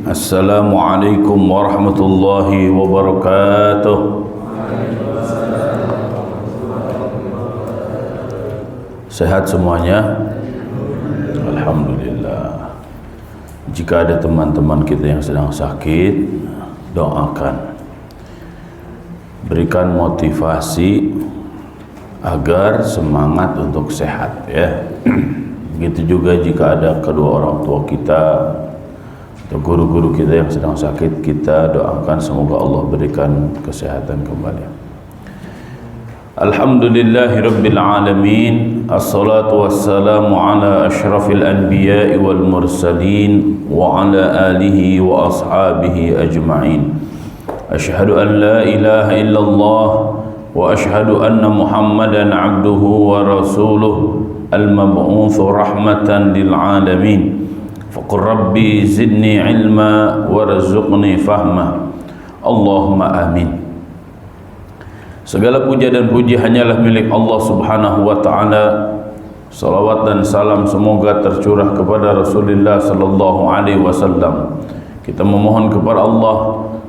Assalamualaikum warahmatullahi wabarakatuh. Sehat semuanya? Alhamdulillah. Jika ada teman-teman kita yang sedang sakit, doakan, berikan motivasi agar semangat untuk sehat, ya. Begitu juga jika ada kedua orang tua kita atau guru-guru kita yang sedang sakit, kita doakan semoga Allah berikan kesehatan kembali. Alhamdulillahirabbil alamin, assalatu wassalamu ala asyrafil anbiya'i wal mursalin wa ala alihi wa ashabihi ajma'in. Asyhadu an la ilaha illallah wa asyhadu anna Muhammadan abduhu wa rasuluh al-mab'utsu rahmatan lil alamin. Faqur rabbi zidni ilma warzuqni fahma. Allahumma amin. Segala puja dan puji hanyalah milik Allah Subhanahu wa taala. Salawat dan salam semoga tercurah kepada Rasulullah sallallahu alaihi wasallam. Kita memohon kepada Allah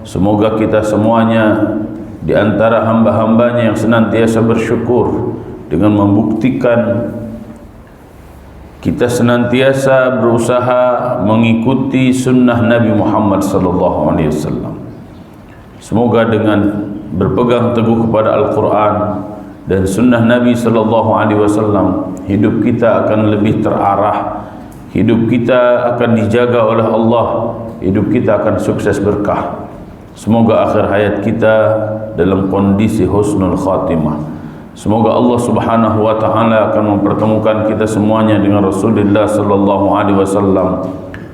semoga kita semuanya di antara hamba-hambanya yang senantiasa bersyukur dengan membuktikan kita senantiasa berusaha mengikuti sunnah Nabi Muhammad sallallahu alaihi wasallam. Semoga dengan berpegang teguh kepada Al-Quran dan sunnah Nabi sallallahu alaihi wasallam, hidup kita akan lebih terarah, hidup kita akan dijaga oleh Allah, hidup kita akan sukses berkah. Semoga akhir hayat kita dalam kondisi husnul khatimah. Semoga Allah Subhanahu wa taala akan mempertemukan kita semuanya dengan Rasulullah sallallahu alaihi wasallam,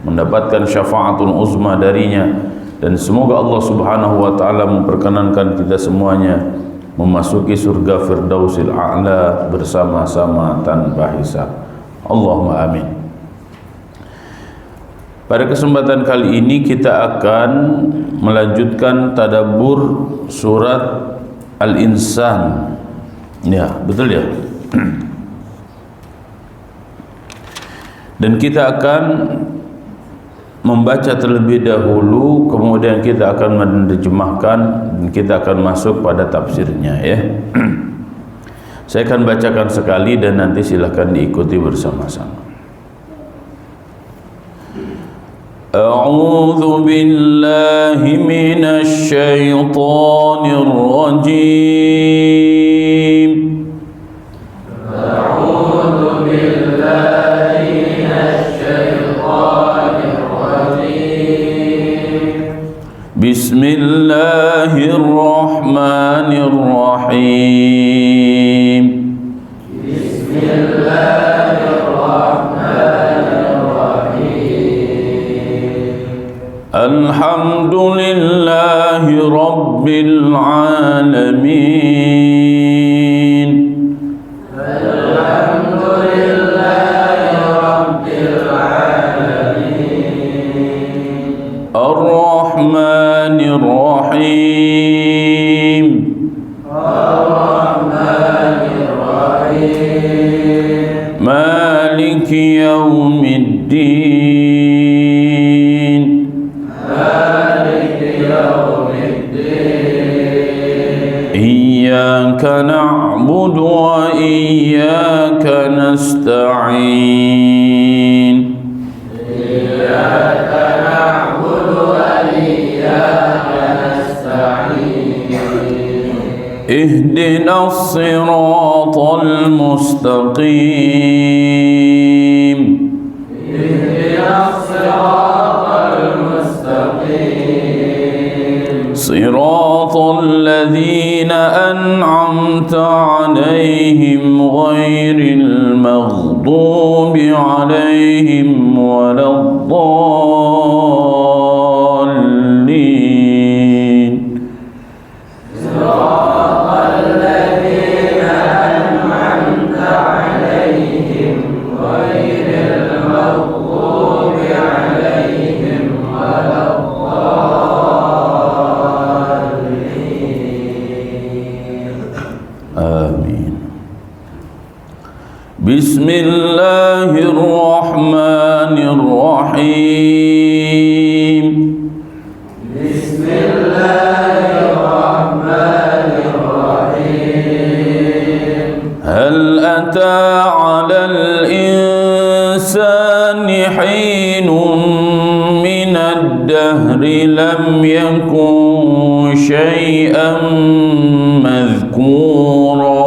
mendapatkan syafaatul uzma darinya, dan semoga Allah Subhanahu wa taala memperkenankan kita semuanya memasuki surga Firdausil A'la bersama-sama tanpa hisab. Allahumma amin. Pada kesempatan kali ini kita akan melanjutkan tadabbur surat Al-Insan. Ya, betul ya. Dan kita akan membaca terlebih dahulu, kemudian kita akan menerjemahkan dan kita akan masuk pada tafsirnya, ya. Saya akan bacakan sekali dan nanti silakan diikuti bersama-sama. A'udzu billahi minasy syaithanir rajim. Bismillahirrahmanirrahim. Bismillahirrahmanirrahim. Alhamdulillahi rabbil alamin. Alhamdulillahi rabbil alamin. Ar-Rahmanir Rahim. Ar-Rahmanir Rahim. Maliki yaumiddin. Maliki yaumiddin. Iyyaka na'budu wa iyyaka nasta'in. Iyyaka na'budu wa iyyaka nasta'in. Ihdinas siratal mustaqim. Ihdinas siratal mustaqim. Siratal ladzina an'amta 'alaihim ghairil maghdubi 'alaihim waladdallin. Siratal ladzina an'amta 'alaihim ghairil maghdubi 'alaihim waladdallin. Amin. Bismillahirrahmanirrahim. Bismillahirrahmanirrahim. Hal ata 'alal insani hinun minad dahri lam yakun syai'an madhkura.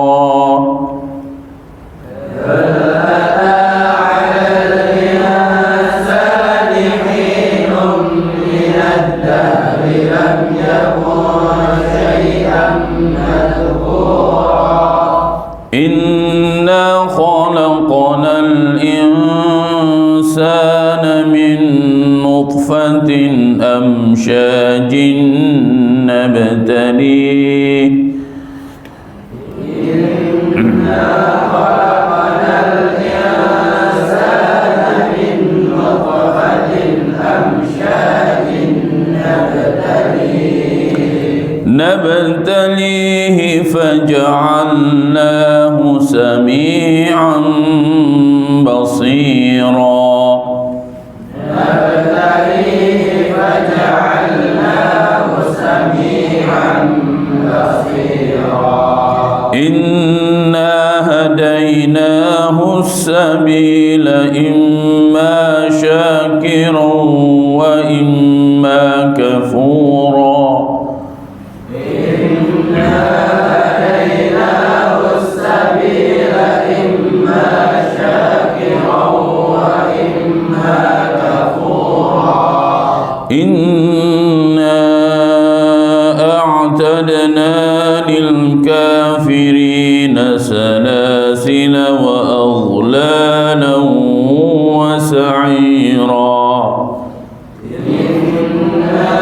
Inna khalaqnal insana min nutfatin amsyajin nabtalih. Inna khalaqnal insana min nutfatin amsyajin nabtalihi faja'alnahu sami'an basira. Nabtalihi faja'alnahu sami'an basira. Inna hadainahu sabila imma syakiran wa imma kafura. Inna a'tadna lil kafirina salasila wa aghlalan wa sa'ira. Inna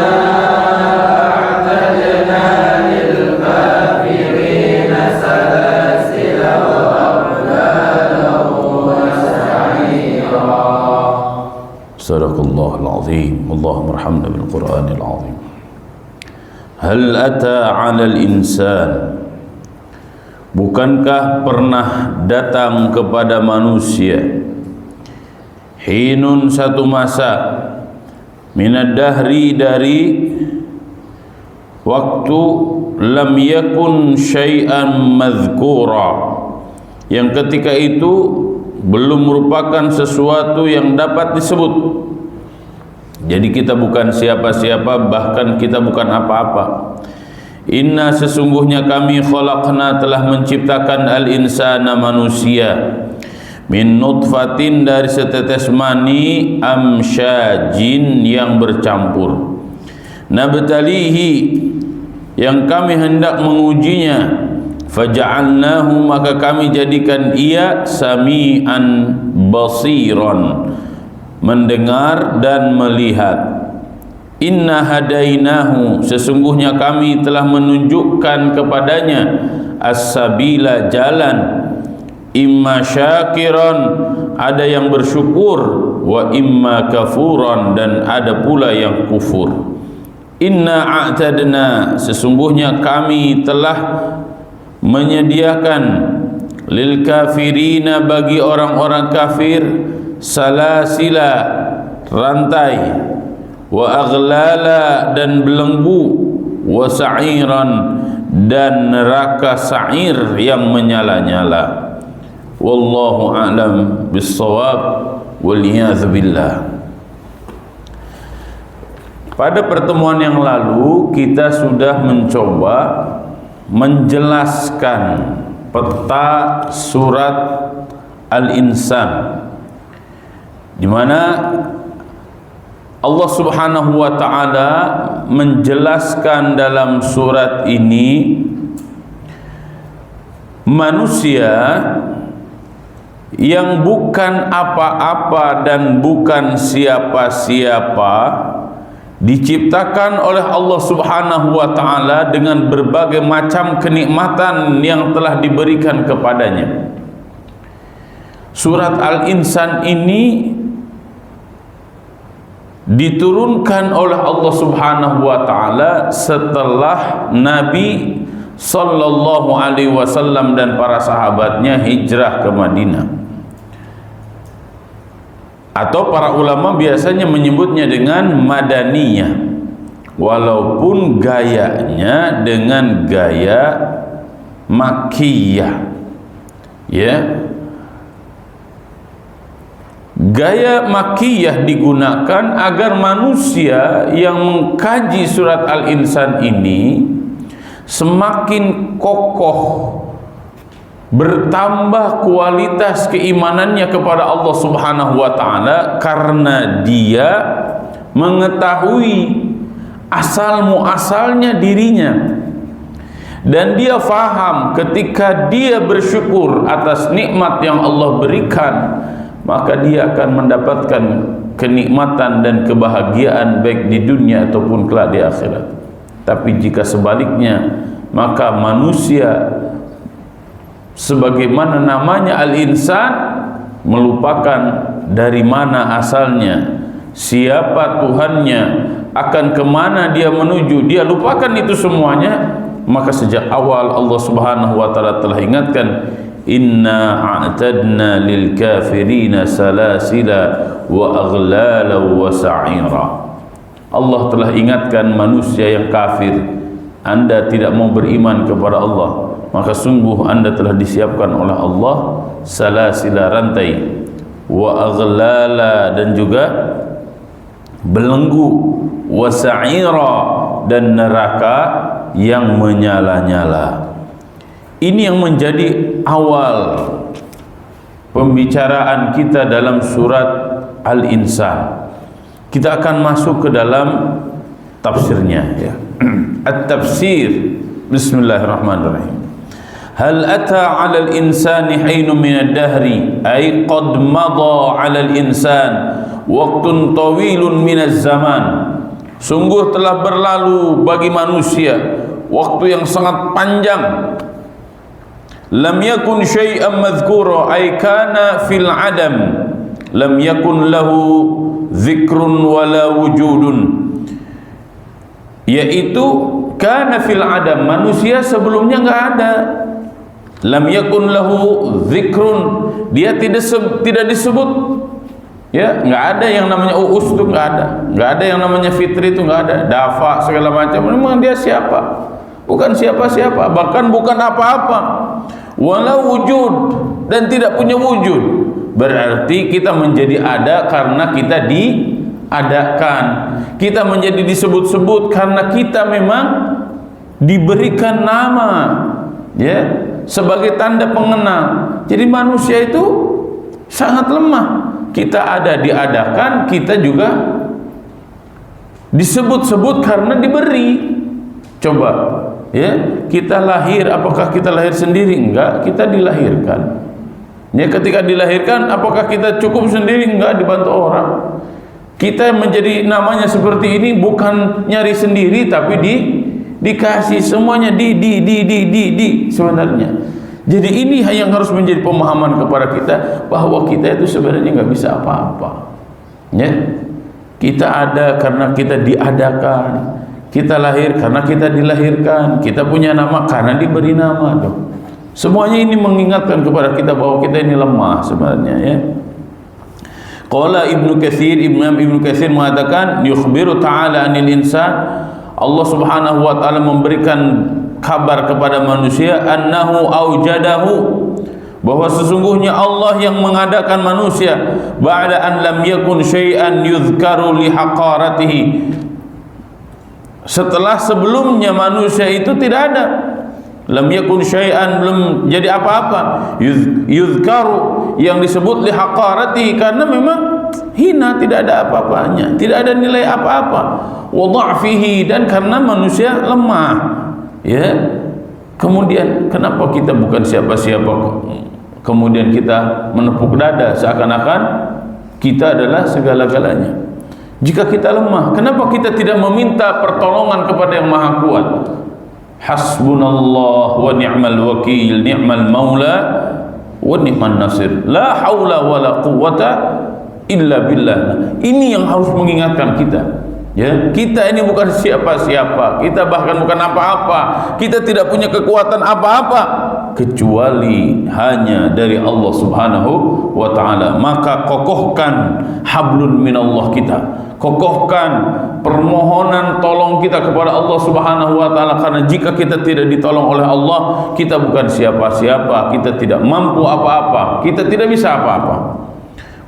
a'tadna lil kafirina salasila wa aghlalan wa sa'ira. Sadaqallahul azim. Allahumma arhamna bil Qur'anil azim. Hal ata 'alal insan, bukankah pernah datang kepada manusia hinun satu masa minad dahri dari waktu lam yakun syai'an madhkura, yang ketika itu belum merupakan sesuatu yang dapat disebut. Jadi kita bukan siapa-siapa, bahkan kita bukan apa-apa. Inna sesungguhnya kami khalaqna telah menciptakan al-insana manusia min nutfatin dari setetes mani amsyajin yang bercampur nabtalihi yang kami hendak mengujinya faja'alnahu maka kami jadikan ia sami'an basiran mendengar dan melihat. Inna hadainahu sesungguhnya kami telah menunjukkan kepadanya as-sabila jalan imma syakiran ada yang bersyukur wa imma kafuran dan ada pula yang kufur. Inna a'tadna sesungguhnya kami telah menyediakan lil kafirina bagi orang-orang kafir salasila rantai wa aghlala dan belenggu wa sa'iran dan neraka sa'ir yang menyala-nyala. Wallahu a'lam bis-shawab wal iyadzu billah. Pada pertemuan yang lalu kita sudah mencoba menjelaskan peta surat Al-Insan, di mana Allah Subhanahu wa taala menjelaskan dalam surat ini manusia yang bukan apa-apa dan bukan siapa-siapa diciptakan oleh Allah Subhanahu wa taala dengan berbagai macam kenikmatan yang telah diberikan kepadanya. Surat Al-Insan ini diturunkan oleh Allah Subhanahu wa taala setelah Nabi sallallahu alaihi wasallam dan para sahabatnya hijrah ke Madinah. atau para ulama biasanya menyebutnya dengan madaniyah, walaupun gayanya dengan gaya makkiyah, ya. Gaya makkiyah digunakan agar manusia yang mengkaji surat Al-Insan ini semakin kokoh, bertambah kualitas keimanannya kepada Allah Subhanahu wa taala, karena dia mengetahui asal muasalnya dirinya, dan dia faham ketika dia bersyukur atas nikmat yang Allah berikan, maka dia akan mendapatkan kenikmatan dan kebahagiaan baik di dunia ataupun kelak di akhirat. Tapi jika sebaliknya, maka manusia sebagaimana namanya al-insan melupakan dari mana asalnya, siapa Tuhannya, akan kemana dia menuju, dia lupakan itu semuanya. Maka sejak awal Allah Subhanahu wa taala telah ingatkan, inna a'tadna lil kafirina salasila wa aghlala wa sa'ira. Allah telah ingatkan manusia yang kafir, Anda tidak mau beriman kepada Allah, maka sungguh Anda telah disiapkan oleh Allah salasila, rantai, wa aghlala, dan juga belenggu, wa sa'ira, dan neraka yang menyala-nyala. Ini yang menjadi awal pembicaraan kita dalam surat Al-Insan. Kita akan masuk ke dalam tafsirnya, ya. At-tafsir. Bismillahirrahmanirrahim. Hal ata 'alal insani hinun minad dahri ay qad madha 'alal insan waqtun tawilun minaz zaman. Sungguh telah berlalu bagi manusia waktu yang sangat panjang. Lam yakun syai'an madhkura ay kana fil adam, lam yakun lahu dzikrun wala wujudun, yaitu kana fil adam, manusia sebelumnya enggak ada. Lam yakun lahu dzikrun, dia tidak disebut, ya, enggak ada yang namanya uus itu, enggak ada yang namanya fitri itu, enggak ada, dafa segala macam. Memang dia siapa? Bukan siapa-siapa, bahkan bukan apa-apa. Wala wujud, dan tidak punya wujud. Berarti kita menjadi ada karena kita diadakan. Kita menjadi disebut-sebut karena kita memang diberikan nama, ya, sebagai tanda pengenal. Jadi manusia itu sangat lemah. Kita ada diadakan, kita juga disebut-sebut karena diberi. Coba, ya, kita lahir, apakah kita lahir sendiri? Enggak, kita dilahirkan. Ya, ketika dilahirkan, apakah kita cukup sendiri? Enggak, dibantu orang. Kita menjadi namanya seperti ini bukan nyari sendiri, tapi dikasih semuanya di sebenarnya. Jadi ini yang harus menjadi pemahaman kepada kita, bahwa kita itu sebenarnya nggak bisa apa-apa. Ya, kita ada karena kita diadakan. Kita lahir karena kita dilahirkan. Kita punya nama karena diberi nama. Semuanya ini mengingatkan kepada kita bahwa kita ini lemah sebenarnya, ya. Qala Ibnu Katsir, Ibnu Katsir mengatakan, yukhbiru ta'ala 'anil insan, Allah Subhanahu wa taala memberikan kabar kepada manusia, annahu aujadahu, bahwa sesungguhnya Allah yang mengadakan manusia, ba'da an lam yakun syai'an yuzkaru li haqaratihi, setelah sebelumnya manusia itu tidak ada. Lam yakun syai'an, belum jadi apa-apa. Yuzkaru, yang disebut li haqarati, karena memang hina, tidak ada apa-apanya, tidak ada nilai apa-apa. Wa dha'fihi, dan karena manusia lemah, ya. Kemudian kenapa kita bukan siapa-siapa, kemudian kita menepuk dada seakan-akan kita adalah segala-galanya? Jika kita lemah, kenapa kita tidak meminta pertolongan kepada yang maha kuat? Hasbunallah wa ni'mal wakil, ni'mal maula wa ni'man nasir, la haula wa la quwwata illa billah. Ini yang harus mengingatkan kita. Ya, kita ini bukan siapa-siapa, kita bahkan bukan apa-apa, kita tidak punya kekuatan apa-apa kecuali hanya dari Allah Subhanahu wa ta'ala. Maka kokohkan hablun minallah kita, kokohkan permohonan tolong kita kepada Allah Subhanahu wa ta'ala, karena jika kita tidak ditolong oleh Allah, kita bukan siapa-siapa, kita tidak mampu apa-apa, kita tidak bisa apa-apa.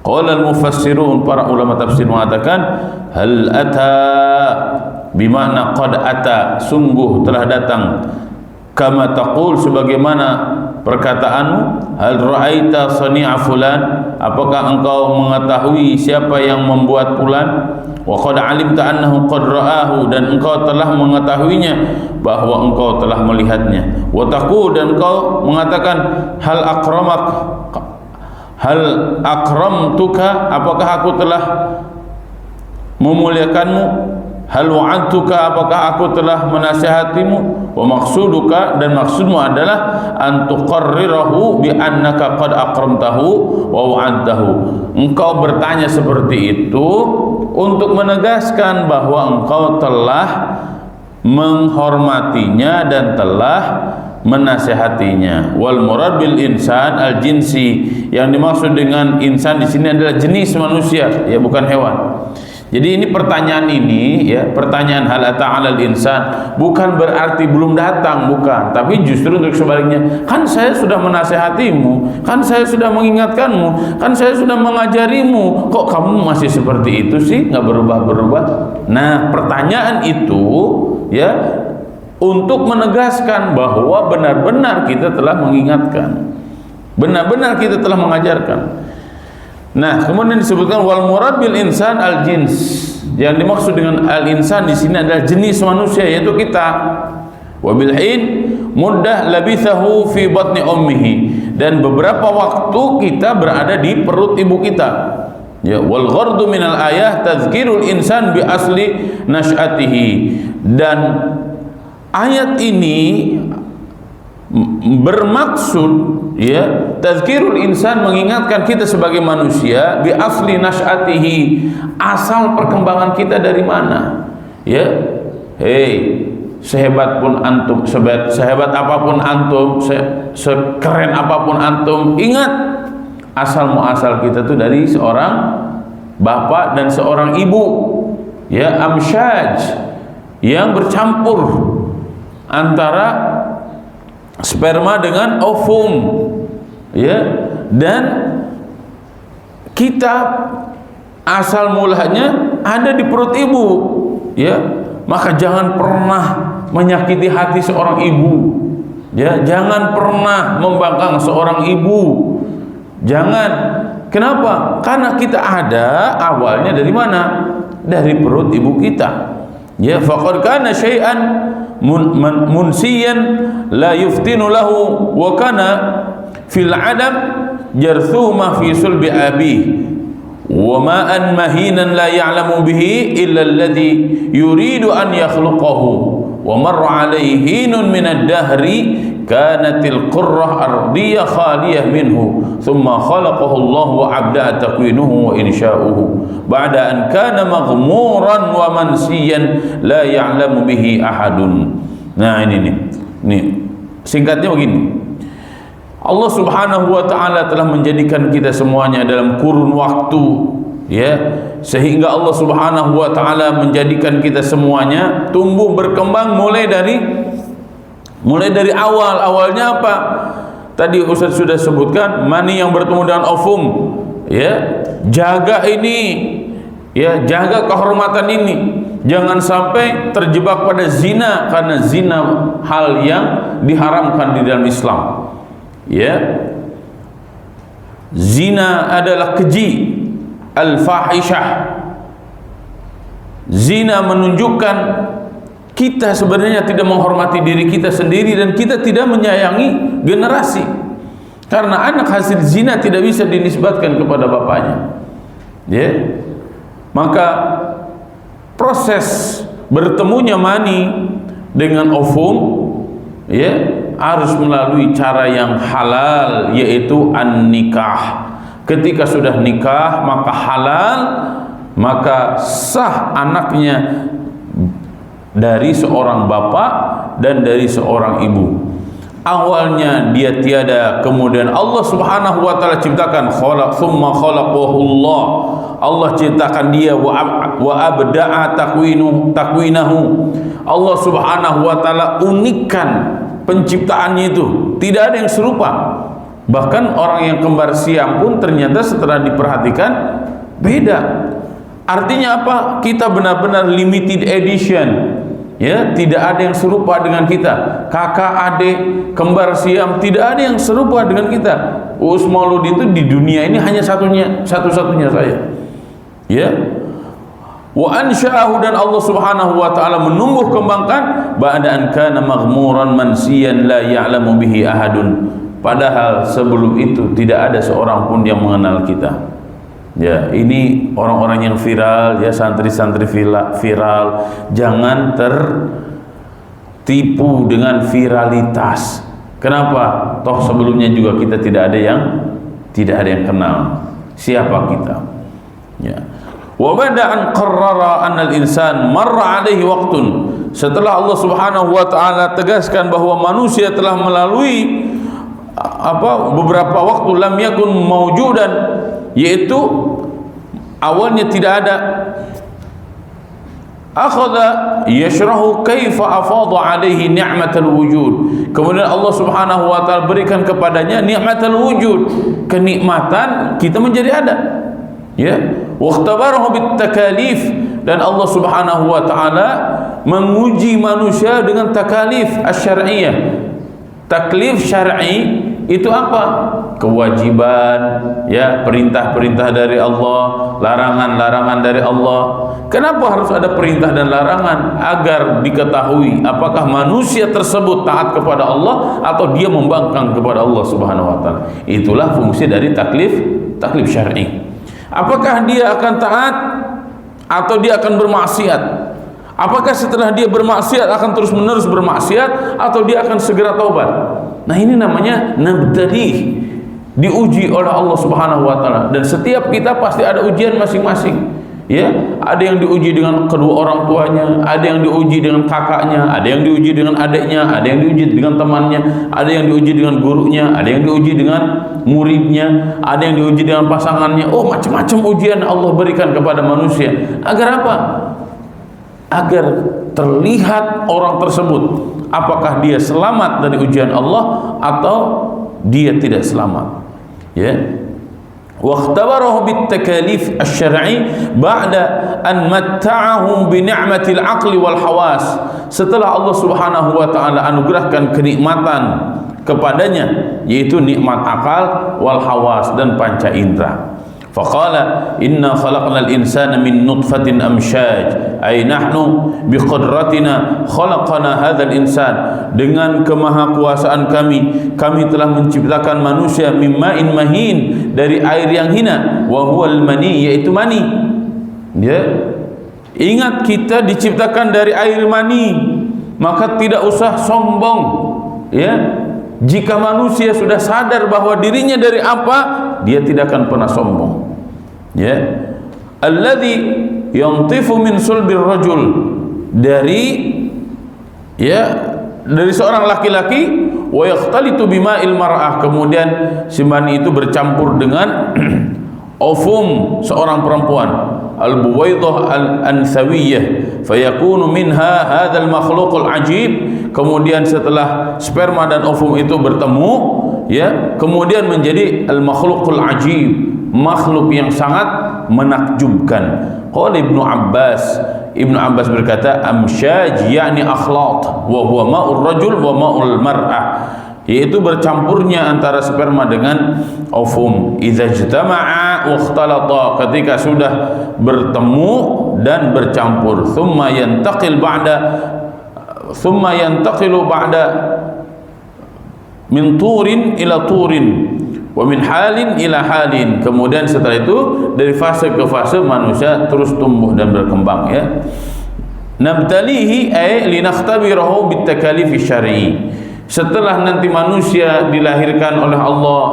Qala al-mufassirun, para ulama tafsir mengatakan hal ata bimakna qad ata, sungguh telah datang, kama taqul, sebagaimana perkataanmu, hal ra'aita sani'a fulan, apakah engkau mengetahui siapa yang membuat fulan, wa qad alimta annahu qad ra'ahu, dan engkau telah mengetahuinya bahwa engkau telah melihatnya, wa taqul, dan engkau mengatakan hal akramak, hal akramtuka, apakah aku telah memuliakanmu, hal wa'adtuka, apakah aku telah menasihatimu, wa maksuduka, dan maksudmu adalah an tuqarrirahu bi annaka qad akramtahu wa wa'adtahu, engkau bertanya seperti itu untuk menegaskan bahwa engkau telah menghormatinya dan telah menasihatinya. Wal murad bil insan al jinsi, yang dimaksud dengan insan di sini adalah jenis manusia, ya, bukan hewan. Jadi ini pertanyaan ini, ya, pertanyaan hal ata'alal insan bukan berarti belum datang, bukan, tapi justru untuk sebaliknya. Kan saya sudah menasihatimu, kan saya sudah mengingatkanmu, kan saya sudah mengajarimu, kok kamu masih seperti itu sih, nggak berubah-berubah. Nah, pertanyaan itu, ya, untuk menegaskan bahwa benar-benar kita telah mengingatkan, benar-benar kita telah mengajarkan. Nah, kemudian disebutkan wal murad bil insan al jins, yang dimaksud dengan al insan di sini adalah jenis manusia, yaitu kita. Wa bil hin muddah labithahu fi batni ummihi, dan beberapa waktu kita berada di perut ibu kita. Ya, wal ghardu minal ayah tazkirul insan bi asli nash'atihi, dan ayat ini bermaksud, ya, tazkirul insan, mengingatkan kita sebagai manusia bi asli nash'atihi, asal perkembangan kita dari mana. Ya, hei, sehebat pun antum, sehebat apapun antum, sekeren apapun antum, ingat asal muasal kita tuh dari seorang bapak dan seorang ibu, ya, amsyaj, yang bercampur antara sperma dengan ovum, ya, dan kita asal mulanya ada di perut ibu, ya. Maka jangan pernah menyakiti hati seorang ibu, ya, jangan pernah membangkang seorang ibu, jangan. Kenapa? Karena kita ada awalnya dari mana? Dari perut ibu kita. Ya, faqad kana syai'an munsiyan la yuftinu lahu, wa kana fil adam jarthuma fi sulbi abi, wa ma'an mahinan la ya'lamu bihi illa alladhi yuridu an yakhluqahu, wa marra alayhi hinun min ad-dahri kanatil qurrah ardiyah khaliyah minhu thumma khalaqahu Allah wa abda'a takwinuhu wa insha'uhu ba'da an kana maghmuran wa mansiyan la ya'lamu bihi ahadun. Nah, ini singkatnya begini. Allah Subhanahu wa ta'ala telah menjadikan kita semuanya dalam kurun waktu, ya, sehingga Allah Subhanahu wa ta'ala menjadikan kita semuanya tumbuh berkembang mulai dari awalnya apa? Tadi Ustaz sudah sebutkan, mani yang bertemu dengan ovum, ya, jaga ini, ya, jaga kehormatan ini, jangan sampai terjebak pada zina, karena zina hal yang diharamkan di dalam Islam, ya. Zina adalah keji, al-fahishah. Zina menunjukkan kita sebenarnya tidak menghormati diri kita sendiri, dan kita tidak menyayangi generasi, karena anak hasil zina tidak bisa dinisbatkan kepada bapaknya, ya. Maka proses bertemunya mani dengan ovum, ya, harus melalui cara yang halal, yaitu an-nikah. Ketika sudah nikah, maka halal maka sah anaknya dari seorang bapak dan dari seorang ibu. Awalnya dia tiada, kemudian Allah Subhanahu wa taala ciptakan, thumma khalaqahullah. Allah ciptakan dia wa abda'a takwinahu. Allah Subhanahu wa taala unikkan penciptaannya itu, tidak ada yang serupa. Bahkan orang yang kembar siam pun ternyata setelah diperhatikan beda. Artinya apa? Kita benar-benar limited edition. Ya, tidak ada yang serupa dengan kita. Kakak, adik, kembar siam, tidak ada yang serupa dengan kita. Uus Maulud itu di dunia ini hanya satu-satunya saya. Ya. Wa ansha'ahu, dan Allah Subhanahu wa taala menumbuh kembangkan ba'da an kana maghmuran mansiyan la ya'lamu bihi ahadun. Padahal sebelum itu tidak ada seorang pun yang mengenal kita. Ya, ini orang-orang yang viral, ya, santri-santri viral, jangan tertipu dengan viralitas. Kenapa? Toh sebelumnya juga kita tidak ada yang kenal siapa kita. Ya. Wa bada an qarrara anna al-insan marra alaihi waqtun. Setelah Allah Subhanahu wa taala tegaskan bahwa manusia telah melalui beberapa waktu lam yakun mawjudan, yaitu awalnya tidak ada. Akhadha yashrahu kaifa afadha alaihi ni'matal wujud. Kemudian Allah Subhanahu wa taala berikan kepadanya nikmatul wujud, kenikmatan kita menjadi ada. Ya, waqtabarahu bitakalif, dan Allah Subhanahu wa taala menguji manusia dengan takalif asy-syar'iyyah. Taklif syar'i itu apa? Kewajiban, ya, perintah-perintah dari Allah, larangan-larangan dari Allah. Kenapa harus ada perintah dan larangan? Agar diketahui apakah manusia tersebut taat kepada Allah atau dia membangkang kepada Allah Subhanahu wa taala. Itulah fungsi dari taklif syar'i. Apakah dia akan taat atau dia akan bermaksiat? Apakah setelah dia bermaksiat akan terus-menerus bermaksiat atau dia akan segera taubat? Nah, ini namanya nabtalih, diuji oleh Allah Subhanahu wa taala. Dan setiap kita pasti ada ujian masing-masing. Ya, ada yang diuji dengan kedua orang tuanya, ada yang diuji dengan kakaknya, ada yang diuji dengan adiknya, ada yang diuji dengan temannya, ada yang diuji dengan gurunya, ada yang diuji dengan muridnya, ada yang diuji dengan pasangannya. Oh, macam-macam ujian Allah berikan kepada manusia. Agar apa? Agar terlihat orang tersebut apakah dia selamat dari ujian Allah atau dia tidak selamat. Ya. Wakhtabarahu bitakalif asy-syar'i ba'da an matta'ahum bi ni'matil aqli wal hawas. Setelah Allah Subhanahu wa taala anugerahkan kenikmatan kepadanya, yaitu nikmat akal wal hawas dan panca indera. Faqala inna khalaqnal insana min nutfatin amsyaj, ay nahnu biqudratina khalaqna hadzal insan. Dengan kemahakuasaan kami telah menciptakan manusia mimma'in mahin, dari air yang hina, wa huwal mani, yaitu mani. Ya, ingat kita diciptakan dari air mani, maka tidak usah sombong. Ya, jika manusia sudah sadar bahwa dirinya dari apa, dia tidak akan pernah sombong. Ya, alladzi yantifu min sulbir rajul, dari seorang laki-laki, wa yakhtalitu bima'il mar'ah, kemudian si mani itu bercampur dengan ovum seorang perempuan, al-buwaidah al-anthawiyah, fayakunu minha hadzal makhluqul ajib. Kemudian setelah sperma dan ovum itu bertemu, ya, kemudian menjadi al-makhluqul ajib, makhluk yang sangat menakjubkan. Qala Ibnu Abbas berkata, amsyaj yakni akhlat wa huwa ma'ur rajul wa ma'ul mar'ah, yaitu bercampurnya antara sperma dengan ovum. Idza ijtama'a wa ikhtalata, ketika sudah bertemu dan bercampur. Thumma yantaqilu ba'da min turin ila turin wa min halin ila halin. Kemudian setelah itu dari fase ke fase manusia terus tumbuh dan berkembang. Ya, nabtalihi ay linakhtabirahu bitakalif syar'i. Setelah nanti manusia dilahirkan oleh Allah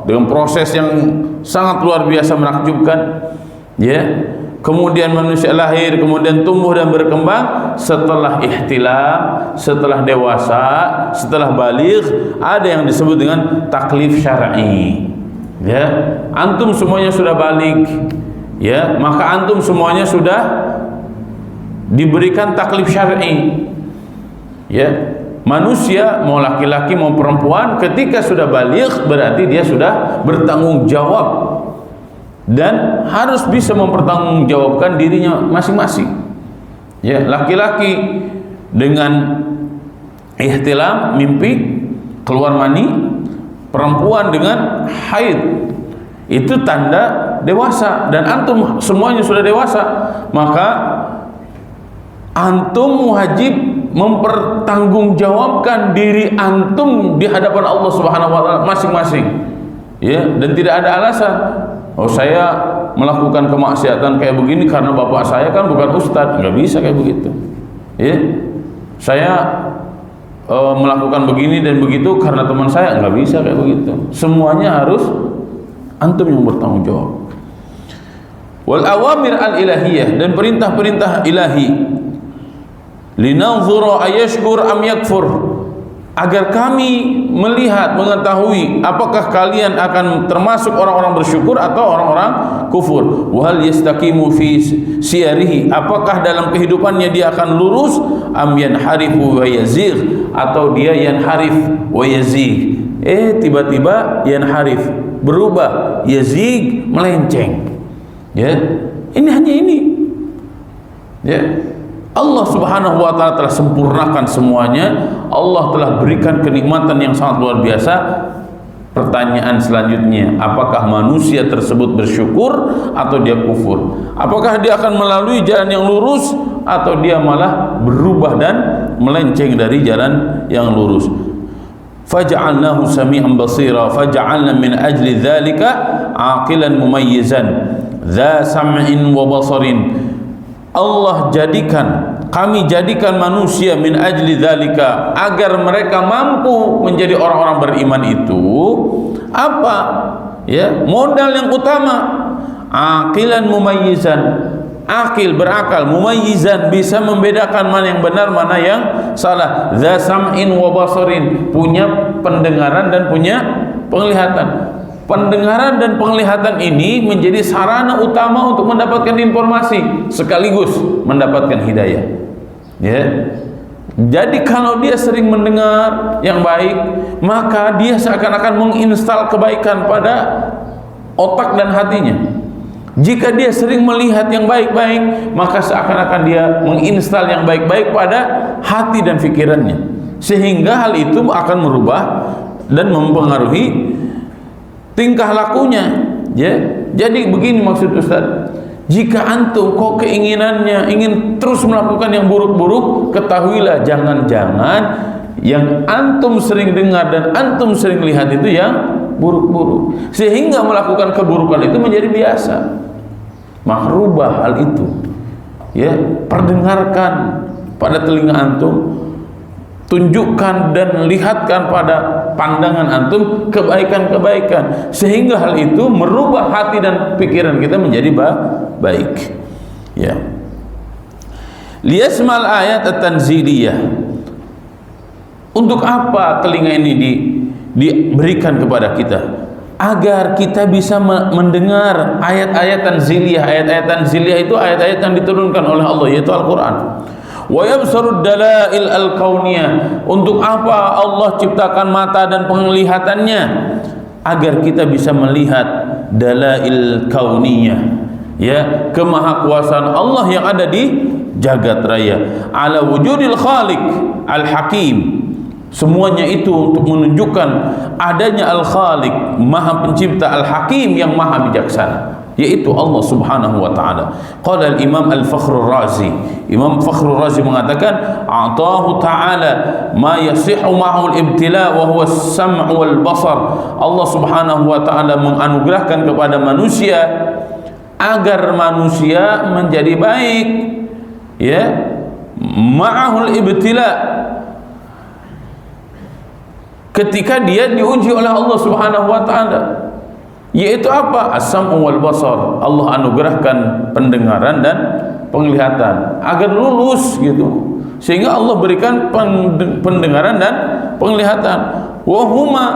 dengan proses yang sangat luar biasa menakjubkan, ya, kemudian manusia lahir, kemudian tumbuh dan berkembang, setelah ihtilam, setelah dewasa, setelah baligh, ada yang disebut dengan taklif syar'i. Ya, antum semuanya sudah baligh, ya, maka antum semuanya sudah diberikan taklif syar'i. Ya, manusia mau laki-laki mau perempuan ketika sudah baligh berarti dia sudah bertanggung jawab dan harus bisa mempertanggungjawabkan dirinya masing-masing. Ya, laki-laki dengan ihtilam, mimpi, keluar mani, perempuan dengan haid, itu tanda dewasa, dan antum semuanya sudah dewasa, maka antum wajib mempertanggungjawabkan diri antum di hadapan Allah Subhanahu wa taala masing-masing. Ya, dan tidak ada alasan, oh saya melakukan kemaksiatan kayak begini karena bapak saya kan bukan ustadz. Nggak bisa kayak begitu. Ya, saya melakukan begini dan begitu karena teman saya. Nggak bisa kayak begitu. Semuanya harus antum yang bertanggung jawab. Wal awamir al ilahiyah, dan perintah-perintah ilahi, linanzura ayashkur am yakfur, agar kami melihat, mengetahui apakah kalian akan termasuk orang-orang bersyukur atau orang-orang kufur. Wa hal yastaqimu fi siyarihi, apakah dalam kehidupannya dia akan lurus, am yanharifu wa yazigh, atau dia yanharif wa yazigh, tiba-tiba yanharif, berubah, yazigh, melenceng. Ya, ini hanya ini. Ya, Allah Subhanahu wa taala telah sempurnakan semuanya. Allah telah berikan kenikmatan yang sangat luar biasa. Pertanyaan selanjutnya, apakah manusia tersebut bersyukur atau dia kufur? Apakah dia akan melalui jalan yang lurus atau dia malah berubah dan melenceng dari jalan yang lurus? Faja'alnahu sami'an basira faja'alna min ajli dzalika aqilan mumayyizan dza sam'in wa basarin. Allah jadikan, kami jadikan manusia min ajli dzalika, agar mereka mampu menjadi orang-orang beriman itu apa? Ya, modal yang utama, aqilan mumayyizan, akil, berakal, mumayyizan, bisa membedakan mana yang benar, mana yang salah, dza sam'in wa basarin, punya pendengaran dan punya penglihatan. Pendengaran dan penglihatan ini menjadi sarana utama untuk mendapatkan informasi sekaligus mendapatkan hidayah. Ya. Jadi kalau dia sering mendengar yang baik, maka dia seakan-akan menginstal kebaikan pada otak dan hatinya. Jika dia sering melihat yang baik-baik, maka seakan-akan dia menginstal yang baik-baik pada hati dan pikirannya, sehingga hal itu akan merubah dan mempengaruhi tingkah lakunya. Ya, jadi begini maksud Ustaz, jika antum kok keinginannya ingin terus melakukan yang buruk-buruk, ketahuilah jangan-jangan yang antum sering dengar dan antum sering lihat itu yang buruk-buruk, sehingga melakukan keburukan itu menjadi biasa. Maka rubah hal itu. Ya, perdengarkan pada telinga antum, tunjukkan dan lihatkan pada pandangan antum kebaikan-kebaikan, sehingga hal itu merubah hati dan pikiran kita menjadi baik. Ya. Liyasmal ayat at-tanziliyah. Untuk apa telinga ini diberikan kepada kita? Agar kita bisa mendengar ayat-ayat tanziliyah. Ayat-ayat tanziliyah itu ayat-ayat yang diturunkan oleh Allah, yaitu Al-Quran. Wa yabsarud dalail al-kauniyah. Untuk apa Allah ciptakan mata dan penglihatannya? Agar kita bisa melihat dalail kauniyah, ya, kemahakuasaan Allah yang ada di jagat raya, ala wujudil khaliq al-hakim. Semuanya itu untuk menunjukkan adanya al-khaliq, maha pencipta, al-hakim, yang maha bijaksana, yaitu Allah Subhanahu wa taala. Qala al-Imam Al-Fakhrur Razi, Imam Fakhrur Razi mengatakan, "Atahu ta'ala ma yasihu ma'hu al-ibtila wa huwa as-sam' wal basar." Allah Subhanahu wa taala menganugerahkan kepada manusia agar manusia menjadi baik, ya, ma'hu al-ibtila, ketika dia diuji oleh Allah Subhanahu wa taala. Yaitu apa? As-sam'u wal basar. Allah anugerahkan pendengaran dan penglihatan agar lulus gitu. Sehingga Allah berikan pendengaran dan penglihatan. Wa huma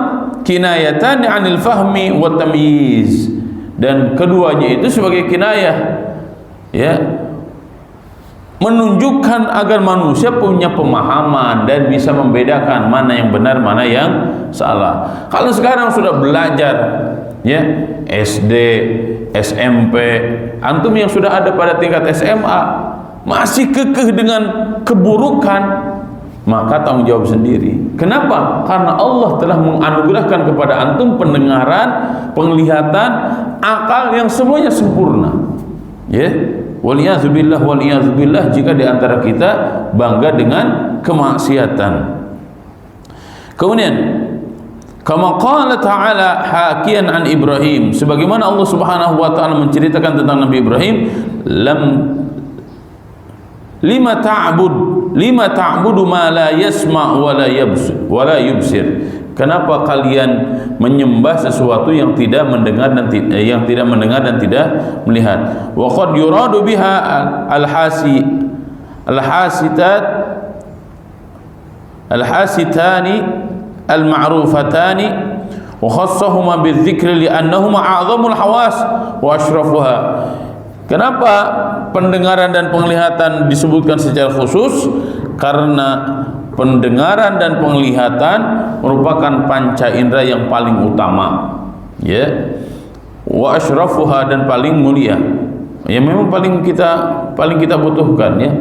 kinayatan 'anil fahmi wa tamyiz. Dan keduanya itu sebagai kinayah, ya, menunjukkan agar manusia punya pemahaman dan bisa membedakan mana yang benar, mana yang salah. Kalau sekarang sudah belajar, ya, SD, SMP, antum yang sudah ada pada tingkat SMA masih kekeh dengan keburukan, maka tanggung jawab sendiri. Kenapa? Karena Allah telah menganugerahkan kepada antum pendengaran, penglihatan, akal yang semuanya sempurna. Ya, waliyadzubillah jika di antara kita bangga dengan kemaksiatan. Kemudian kama qala ta'ala hakian an Ibrahim, sebagaimana Allah Subhanahu wa taala menceritakan tentang Nabi Ibrahim, lima ta'budu ma la yasma' wa la yubsir. Kenapa kalian menyembah sesuatu yang tidak mendengar dan tidak melihat? Wa qad yuradu biha al-hasitani al-ma'rufatani wa khassahuma bidzikri li'annahuma a'zamul hawas wa asyrafuha. Kenapa pendengaran dan penglihatan disebutkan secara khusus? Karena pendengaran dan penglihatan merupakan panca indera yang paling utama, ya, wa asyrafuha, dan paling mulia, ya, memang paling kita butuhkan, ya.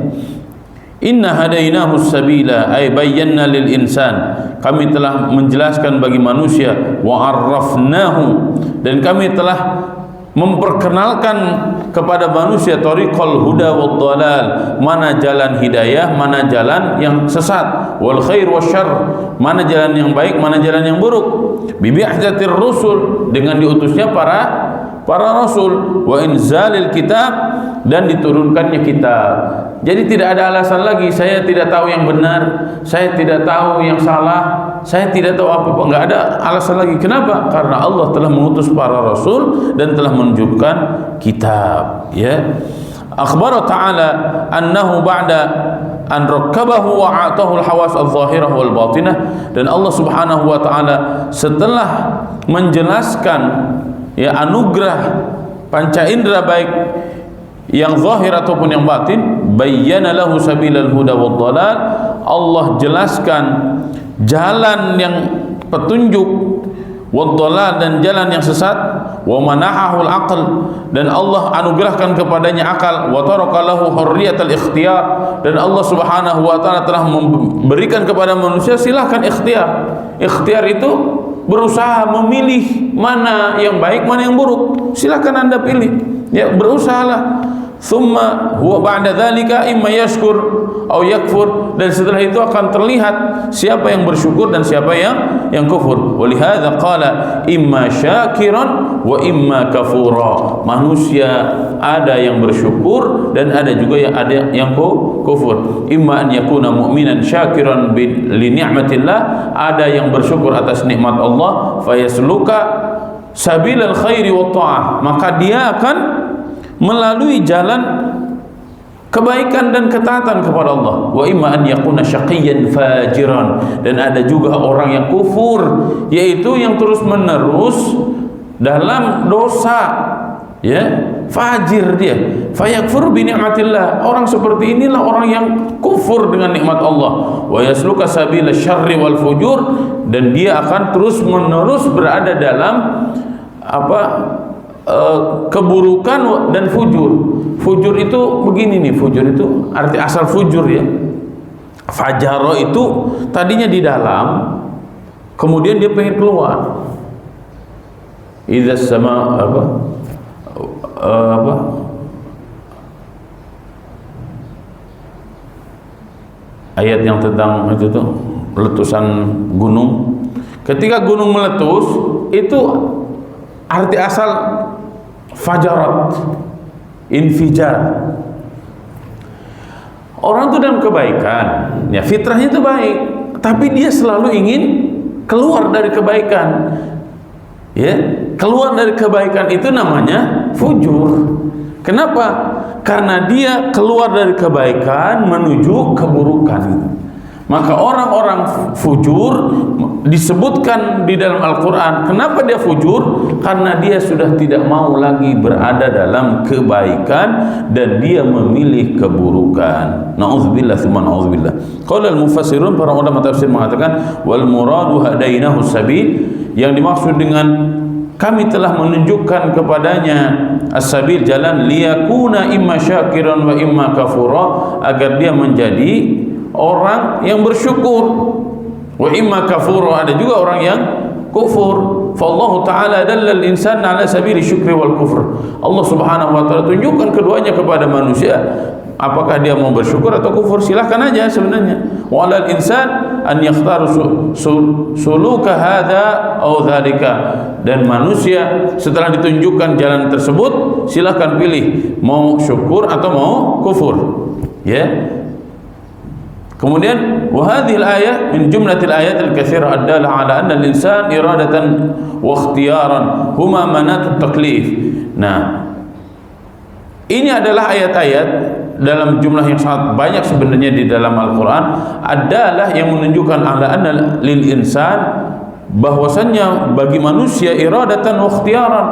Inna hadainahu sabila ay bayyana lil insan, kami telah menjelaskan bagi manusia, wa arrafnahu, dan kami telah memperkenalkan kepada manusia tariqal huda wad dhalal, mana jalan hidayah, mana jalan yang sesat, wal khair wasyarr, mana jalan yang baik, mana jalan yang buruk, bi bi'tsatir rusul, dengan diutusnya para rasul, wa inzalil kitab, dan diturunkannya kitab. Jadi tidak ada alasan lagi saya tidak tahu yang benar, saya tidak tahu yang salah, saya tidak tahu apa-apa, enggak ada alasan lagi. Kenapa? Karena Allah telah mengutus para rasul dan telah menunjukkan kitab, ya. Akhbara ta'ala annahu ba'da an rakkabahu wa a'tahu al-hawas adh-dhahirah wal batinah, dan Allah Subhanahu wa taala setelah menjelaskan, ya, anugerah panca indera baik yang zahir ataupun yang batin, bayyana lahu sabilal huda wad dhalal, Allah jelaskan jalan yang petunjuk, wad dhalal, dan jalan yang sesat, wa manahahul aql, dan Allah anugerahkan kepadanya akal, wa taraka lahu hurriyatal ikhtiyar, dan Allah Subhanahu wa taala telah memberikan kepada manusia silahkan ikhtiar. Ikhtiar itu berusaha memilih mana yang baik, mana yang buruk. Silahkan Anda pilih, ya, berusahalah. Thumma huwa ba'da dzalika imma yashkur aw yakfur, dan setelah itu akan terlihat siapa yang bersyukur dan siapa yang kufur. Walihadza qala imma syakiran wa imma kafura. Manusia ada yang bersyukur dan ada juga yang kufur. Imma an yakuna mu'minan syakiran li ni'matillah, ada yang bersyukur atas nikmat Allah, fayasluka sabilal khairi wat ta'ah, maka dia akan melalui jalan kebaikan dan ketaatan kepada Allah. Wa imma an yakuna syaqiyyan fajiran, dan ada juga orang yang kufur, yaitu yang terus menerus dalam dosa, ya, fajir dia, fayakfur bi ni'matillah. Orang seperti inilah orang yang kufur dengan nikmat Allah. Wa yasluka sabila syarri wal fujur, dan dia akan terus menerus berada dalam keburukan dan fujur. Fujur itu begini nih, fujur itu arti asal fujur, ya. Fajaro itu tadinya di dalam, kemudian dia pengen keluar. Idza sama ayat yang tentang itu tuh letusan gunung. Ketika gunung meletus, itu arti asal fajarat, infijar. Orang itu dalam kebaikan, ya, fitrahnya itu baik, tapi dia selalu ingin keluar dari kebaikan, ya. keluar dari kebaikan itu namanya fujur. Kenapa? Karena dia keluar dari kebaikan menuju keburukan. Maka orang-orang fujur disebutkan di dalam Al-Quran. Kenapa dia fujur? Karena dia sudah tidak mau lagi berada dalam kebaikan dan dia memilih keburukan. Na'udzubillah tsumma na'udzubillah. Qala al-mufassirun, para ulama tafsir mengatakan, wal muradu hadainahu sabil, yang dimaksud dengan kami telah menunjukkan kepadanya as-sabil, jalan, liyakuna imma syakiran wa imma kafura, agar dia menjadi orang yang bersyukur, wa imma kafura, ada juga orang yang kufur. Fa Allah Ta'ala dallal insan ala sabili syukri wal kufur. Allah Subhanahu wa Ta'ala tunjukkan keduanya kepada manusia. Apakah dia mau bersyukur atau kufur, silahkan aja sebenarnya. Wa alal insan an yakhtaru suluka hadza aw dzalika, dan manusia setelah ditunjukkan jalan tersebut silahkan pilih mau syukur atau mau kufur, ya. Kemudian wa hadhihi al-ayah min jumlatil ayat al-katsirah ad-dalah ala anna al-insan iradatan wa ikhtiyaran huma manat at-taklif. Nah, ini adalah ayat-ayat dalam jumlah yang sangat banyak sebenarnya di dalam Al-Quran, adalah yang menunjukkan ala anna lil insan, bahwasannya bagi manusia iradatan wa ikhtiyaran,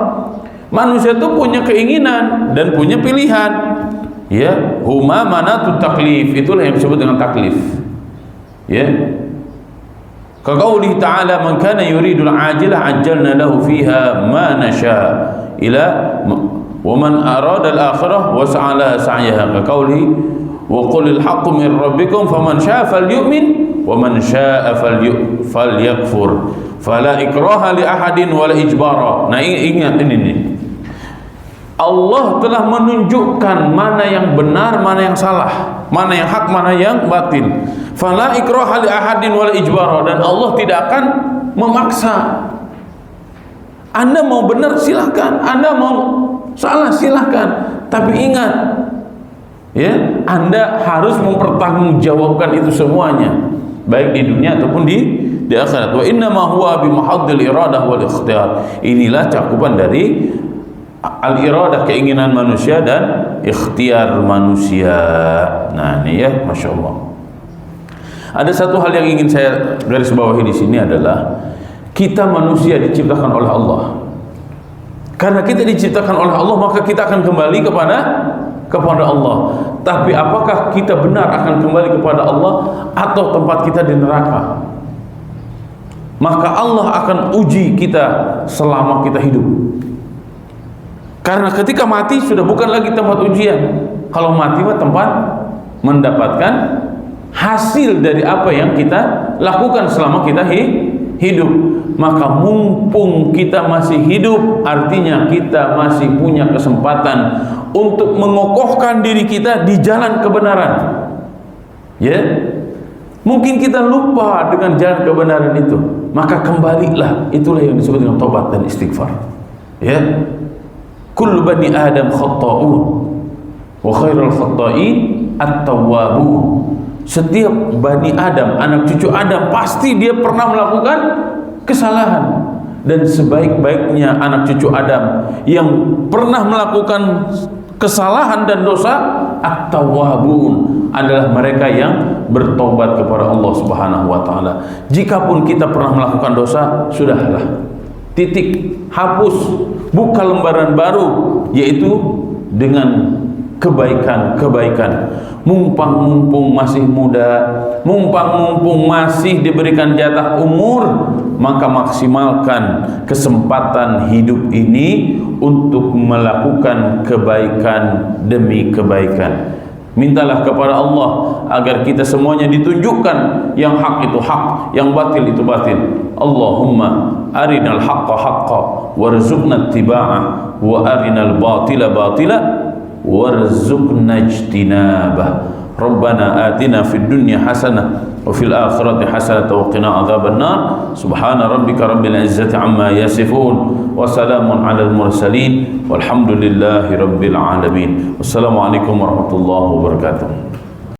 manusia itu punya keinginan dan punya pilihan, ya. Huma manatut taklif, itulah yang disebut dengan taklif, ya. Kaqaulihi ta'ala, man kana yuridul ajilah ajjalna lahu fiha ma nasha ila wa man arada al-akhirah wa sa'ala sa'yaha, kaqaulihi wa qulil haqqu min rabbikum faman syaa'a falyu'min wa man syaa'a falyakfur fala ikraha li ahadin wala ijbara. Nah, ingat ini nih, Allah telah menunjukkan mana yang benar, mana yang salah, mana yang hak, mana yang batil. Fala ikraha li ahadin wala ijbara, dan Allah tidak akan memaksa. Anda mau benar silahkan, Anda mau salah silahkan, tapi ingat, ya, Anda harus mempertanggungjawabkan itu semuanya, baik di dunia ataupun di akhirat. Wa inna ma huwa bi mahaddil iradah wal ikhtiyar. Inilah cakupan dari al-iradah, keinginan manusia, dan ikhtiar manusia. Nah, ini ya, Masya Allah. Ada satu hal yang ingin saya garis bawahi di sini adalah kita manusia diciptakan oleh Allah. Karena kita diciptakan oleh Allah, maka kita akan kembali kepada Allah. Tapi apakah kita benar akan kembali kepada Allah atau tempat kita di neraka? Maka Allah akan uji kita selama kita hidup. Karena ketika mati sudah bukan lagi tempat ujian. Kalau mati mah tempat mendapatkan hasil dari apa yang kita lakukan selama kita hidup. Maka mumpung kita masih hidup, artinya kita masih punya kesempatan untuk mengokohkan diri kita di jalan kebenaran, ya. Mungkin kita lupa dengan jalan kebenaran itu, maka kembalilah. Itulah yang disebut dengan tobat dan istighfar, ya. Kullu bani Adam khatta'un wa khairul khatta'in at-tawwabun. Setiap bani Adam, anak cucu Adam, pasti dia pernah melakukan kesalahan, dan sebaik-baiknya anak cucu Adam yang pernah melakukan kesalahan dan dosa, at-tawwabun, adalah mereka yang bertobat kepada Allah Subhanahu wa Ta'ala. Jikapun kita pernah melakukan dosa, sudahlah, titik, hapus, buka lembaran baru, yaitu dengan kebaikan-kebaikan. Mumpung masih muda, mumpung masih diberikan jatah umur, maka maksimalkan kesempatan hidup ini untuk melakukan kebaikan demi kebaikan. Mintalah kepada Allah agar kita semuanya ditunjukkan yang hak itu hak, yang batil itu batil. Allahumma arinal haqqa haqqa warzuqna ittiba'ah wa arinal batila batila warzuqna ijtinabah. Rabbana atina fid dunya hasanah wa fil akhirati hasanah wa qina adzaban nar. Subhana rabbika rabbil izzati amma yasifun wa salamun alal mursalin walhamdulillahi rabbil alamin. Wassalamualaikum warahmatullahi wabarakatuh.